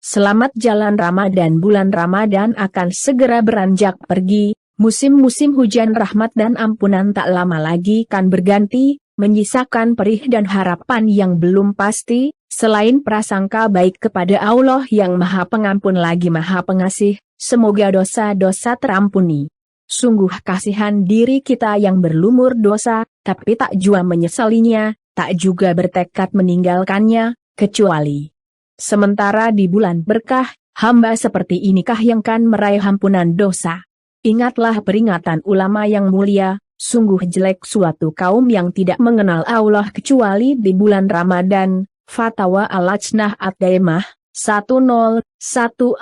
Selamat jalan Ramadan. Bulan Ramadan akan segera beranjak pergi, musim-musim hujan rahmat dan ampunan tak lama lagi kan berganti, menyisakan perih dan harapan yang belum pasti, selain prasangka baik kepada Allah yang Maha Pengampun lagi Maha Pengasih, semoga dosa-dosa terampuni. Sungguh kasihan diri kita yang berlumur dosa, tapi tak jua menyesalinya, tak juga bertekad meninggalkannya, kecuali sementara di bulan berkah, hamba seperti inikah yang kan meraih ampunan dosa. Ingatlah peringatan ulama yang mulia, sungguh jelek suatu kaum yang tidak mengenal Allah kecuali di bulan Ramadan. Fatwa Al-Lajnah Ad-Daimah, 10-140.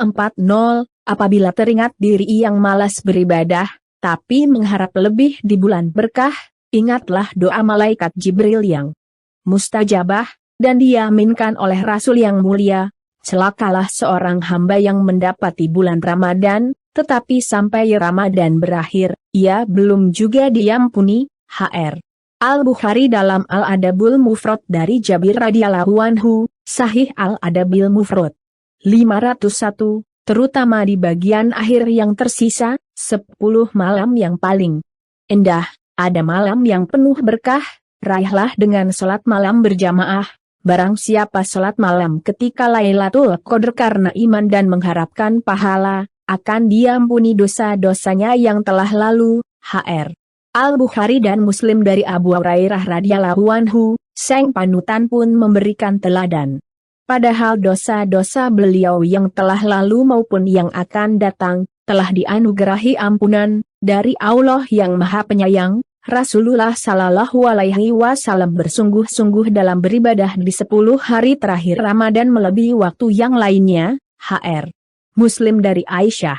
Apabila teringat diri yang malas beribadah, tapi mengharap lebih di bulan berkah, ingatlah doa malaikat Jibril yang mustajabah, dan diaminkan oleh Rasul yang mulia. Celakalah seorang hamba yang mendapati bulan Ramadan, tetapi sampai Ramadan berakhir, ia belum juga diampuni. Hr. Al-Bukhari dalam Al-Adabul Mufrad dari Jabir radhiyallahu anhu, Sahih Al-Adabil Mufrad 501, terutama di bagian akhir yang tersisa, 10 malam yang paling indah, ada malam yang penuh berkah, raihlah dengan sholat malam berjamaah. Barang siapa sholat malam ketika Lailatul Qadar karena iman dan mengharapkan pahala, akan diampuni dosa-dosanya yang telah lalu. Hr. Al-Bukhari dan Muslim dari Abu Hurairah radhiyallahu anhu, sang panutan pun memberikan teladan. Padahal dosa-dosa beliau yang telah lalu maupun yang akan datang, telah dianugerahi ampunan dari Allah yang Maha Penyayang. Rasulullah Sallallahu Alaihi Wasallam bersungguh-sungguh dalam beribadah di 10 hari terakhir Ramadan melebihi waktu yang lainnya. Hr. Muslim dari Aisyah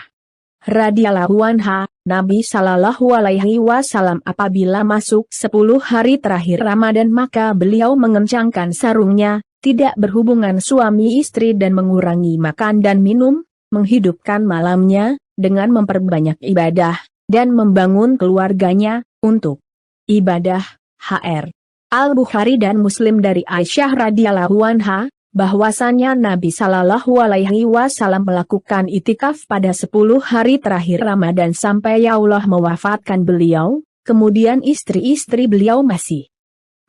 radhiyallahu anha, Nabi Sallallahu Alaihi Wasallam apabila masuk 10 hari terakhir Ramadan maka beliau mengencangkan sarungnya, tidak berhubungan suami istri dan mengurangi makan dan minum, menghidupkan malamnya dengan memperbanyak ibadah dan membangun keluarganya untuk ibadah. Hr. Al-Bukhari dan Muslim dari Aisyah radhiyallahu anha, bahwasannya Nabi Sallallahu Alaihi Wasallam melakukan itikaf pada 10 hari terakhir Ramadan sampai Allah mewafatkan beliau, kemudian istri-istri beliau masih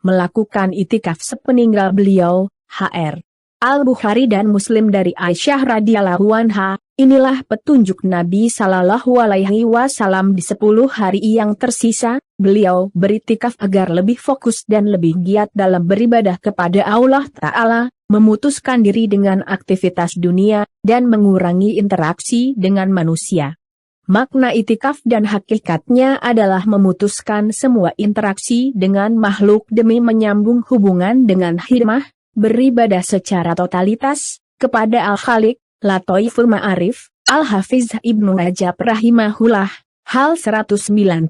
melakukan itikaf sepeninggal beliau. Hr. Al-Bukhari dan Muslim dari Aisyah radhiyallahu anha, inilah petunjuk Nabi Sallallahu Alaihi Wasallam di 10 hari yang tersisa, beliau beritikaf agar lebih fokus dan lebih giat dalam beribadah kepada Allah Ta'ala, memutuskan diri dengan aktivitas dunia, dan mengurangi interaksi dengan manusia. Makna itikaf dan hakikatnya adalah memutuskan semua interaksi dengan makhluk demi menyambung hubungan dengan hikmah, beribadah secara totalitas, kepada Al-Khaliq. Lataiful Ma'arif, Al-Hafiz Ibnu Rajab rahimahullah, hal 191,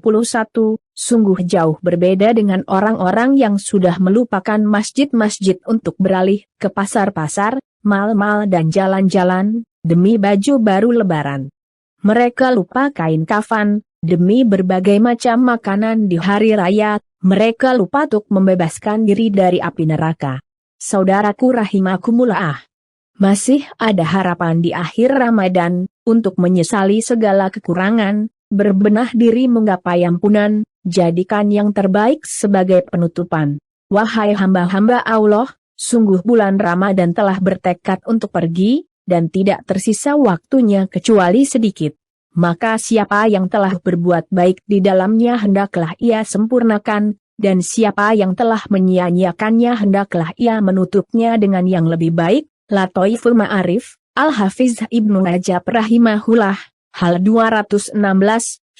sungguh jauh berbeda dengan orang-orang yang sudah melupakan masjid-masjid untuk beralih ke pasar-pasar, mal-mal dan jalan-jalan, demi baju baru lebaran. Mereka lupa kain kafan, demi berbagai macam makanan di hari raya, mereka lupa untuk membebaskan diri dari api neraka. Saudaraku rahimakumullah, masih ada harapan di akhir Ramadan, untuk menyesali segala kekurangan, berbenah diri menggapai ampunan, jadikan yang terbaik sebagai penutupan. Wahai hamba-hamba Allah, sungguh bulan Ramadan telah bertekad untuk pergi, dan tidak tersisa waktunya kecuali sedikit. Maka siapa yang telah berbuat baik di dalamnya hendaklah ia sempurnakan, dan siapa yang telah menyia-nyiakannya hendaklah ia menutupnya dengan yang lebih baik. Lataiful Ma'arif, Al-Hafiz Ibnu Rajab rahimahullah, hal 216,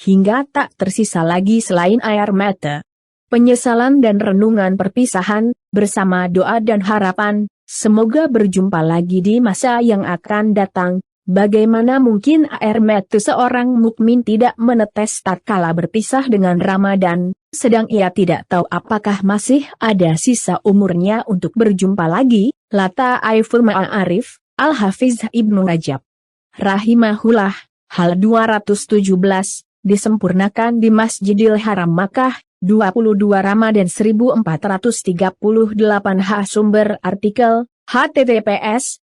hingga tak tersisa lagi selain air mata, penyesalan dan renungan perpisahan, bersama doa dan harapan, semoga berjumpa lagi di masa yang akan datang. Bagaimana mungkin air mata seorang mukmin tidak menetes tatkala berpisah dengan Ramadan, sedang ia tidak tahu apakah masih ada sisa umurnya untuk berjumpa lagi. Lataiful Ma'arif, Al-Hafiz Ibnu Rajab rahimahullah, hal 217, disempurnakan di Masjidil Haram Makkah, 22 Ramadan 1438. Sumber artikel, https://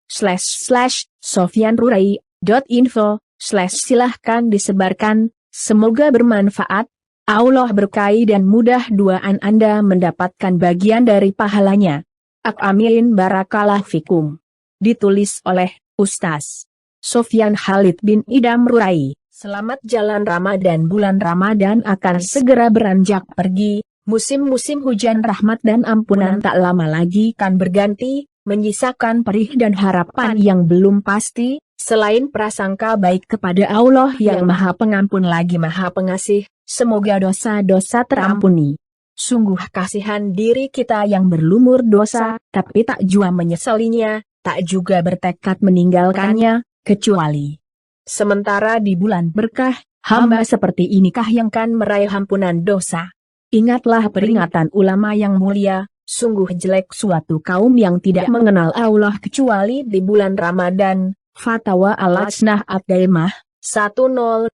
www.sofyanrurai.info/silahkan disebarkan, semoga bermanfaat. Allah berkahi dan mudah doaan Anda mendapatkan bagian dari pahalanya. Amin barakallah fikum. Ditulis oleh Ustaz Sofyan Khalid bin Idam Rurai. Selamat jalan Ramadan. Bulan Ramadan akan segera beranjak pergi. Musim-musim hujan rahmat dan ampunan tak lama lagi kan berganti, menyisakan perih dan harapan yang belum pasti. Selain prasangka baik kepada Allah yang Maha Pengampun lagi Maha Pengasih, semoga dosa-dosa terampuni. Sungguh kasihan diri kita yang berlumur dosa, tapi tak jua menyesalinya, tak juga bertekad meninggalkannya, kecuali sementara di bulan berkah, hamba seperti inikah yang kan meraih ampunan dosa. Ingatlah peringatan ulama yang mulia, sungguh jelek suatu kaum yang tidak mengenal Allah kecuali di bulan Ramadan. Fatwa Al-Lajnah Ad-Daimah 10140.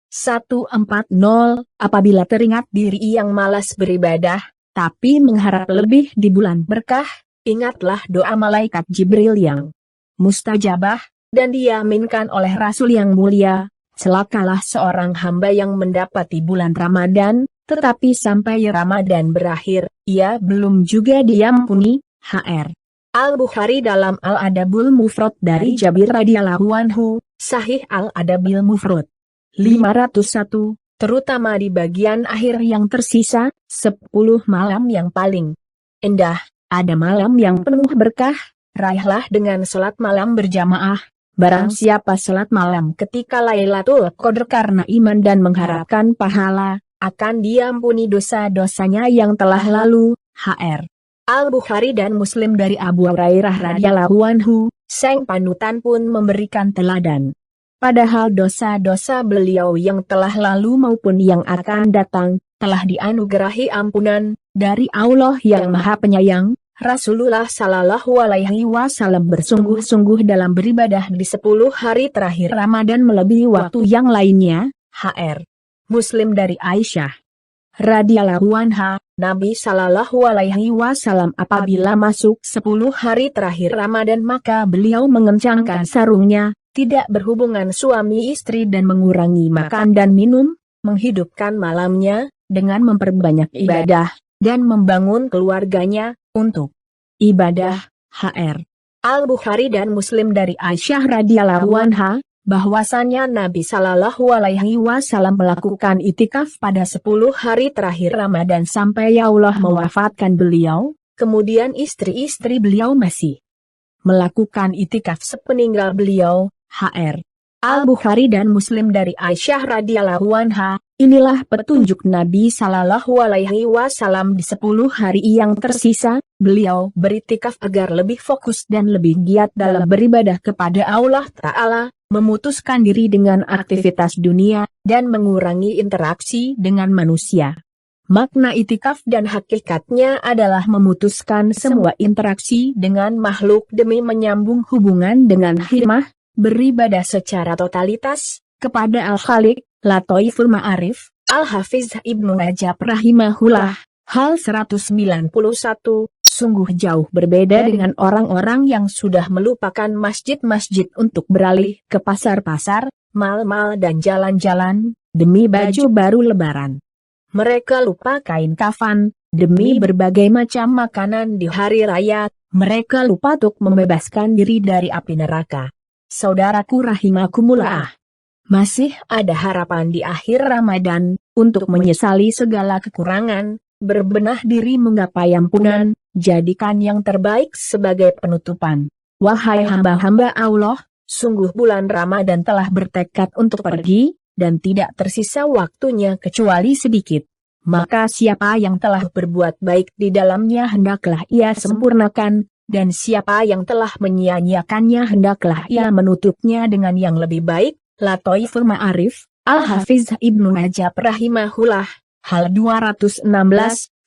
Apabila teringat diri yang malas beribadah, tapi mengharap lebih di bulan berkah, ingatlah doa malaikat Jibril yang mustajabah, dan diaminkan oleh Rasul yang mulia. Celakalah seorang hamba yang mendapati bulan Ramadan, tetapi sampai Ramadan berakhir, ia belum juga diampuni. Hr. Al-Bukhari dalam Al-Adabul Mufrad dari Jabir radhiyallahu anhu, Sahih Al-Adabil Mufrad 501, terutama di bagian akhir yang tersisa, 10 malam yang paling indah, ada malam yang penuh berkah, raihlah dengan salat malam berjamaah. Barang siapa salat malam ketika Lailatul Qadar karena iman dan mengharapkan pahala, akan diampuni dosa-dosanya yang telah lalu. Hr. Al-Bukhari dan Muslim dari Abu Hurairah radhiyallahu anhu, sang panutan pun memberikan teladan. Padahal dosa-dosa beliau yang telah lalu maupun yang akan datang, telah dianugerahi ampunan dari Allah yang Maha Penyayang. Rasulullah Shallallahu Alaihi Wasallam bersungguh-sungguh dalam beribadah di 10 hari terakhir Ramadan melebihi waktu yang lainnya. Hr. Muslim dari Aisyah radhiyallahu anha, Nabi Shallallahu Alaihi Wasallam apabila masuk 10 hari terakhir Ramadan maka beliau mengencangkan sarungnya, tidak berhubungan suami istri dan mengurangi makan dan minum, menghidupkan malamnya dengan memperbanyak ibadah dan membangun keluarganya untuk ibadah. Hr. Al-Bukhari dan Muslim dari Aisyah radhiyallahu anha, bahwasannya Nabi Shallallahu Alaihi Wasallam melakukan itikaf pada 10 hari terakhir Ramadan sampai Allah mewafatkan beliau, kemudian istri-istri beliau masih melakukan itikaf sepeninggal beliau. Hr. Al-Bukhari dan Muslim dari Aisyah radhiyallahu anha, inilah petunjuk Nabi Shallallahu Alaihi Wasallam di 10 hari yang tersisa, beliau beritikaf agar lebih fokus dan lebih giat dalam beribadah kepada Allah Ta'ala, memutuskan diri dengan aktivitas dunia, dan mengurangi interaksi dengan manusia. Makna itikaf dan hakikatnya adalah memutuskan semua interaksi dengan makhluk demi menyambung hubungan dengan hikmah, beribadah secara totalitas kepada Al-Khaliq. Lataiful Ma'arif, Al-Hafiz Ibnu Rajab rahimahullah, hal 191, sungguh jauh berbeda dengan orang-orang yang sudah melupakan masjid-masjid untuk beralih ke pasar-pasar, mal-mal dan jalan-jalan, demi baju baru lebaran. Mereka lupa kain kafan, demi berbagai macam makanan di hari raya, mereka lupa untuk membebaskan diri dari api neraka. Saudaraku rahimakumullah. Masih ada harapan di akhir Ramadan, untuk menyesali segala kekurangan, berbenah diri menggapai ampunan, jadikan yang terbaik sebagai penutupan. Wahai hamba-hamba Allah, sungguh bulan Ramadan telah bertekad untuk pergi, dan tidak tersisa waktunya kecuali sedikit. Maka siapa yang telah berbuat baik di dalamnya hendaklah ia sempurnakan, dan siapa yang telah menyia-nyiakannya hendaklah ia menutupnya dengan yang lebih baik. Lataiful Ma'arif, Al-Hafiz Ibnu Rajab rahimahullah, hal 216,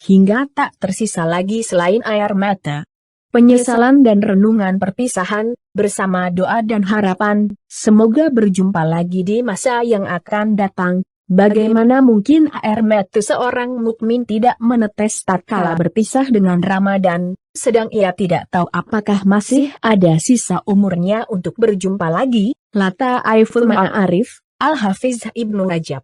hingga tak tersisa lagi selain air mata, penyesalan dan renungan perpisahan, bersama doa dan harapan, semoga berjumpa lagi di masa yang akan datang. Bagaimana mungkin air mata seorang mukmin tidak menetes tatkala berpisah dengan Ramadan? Sedang ia tidak tahu apakah masih ada sisa umurnya untuk berjumpa lagi. Lata Aiful Ma'arif, Al-Hafiz Ibnu Rajab.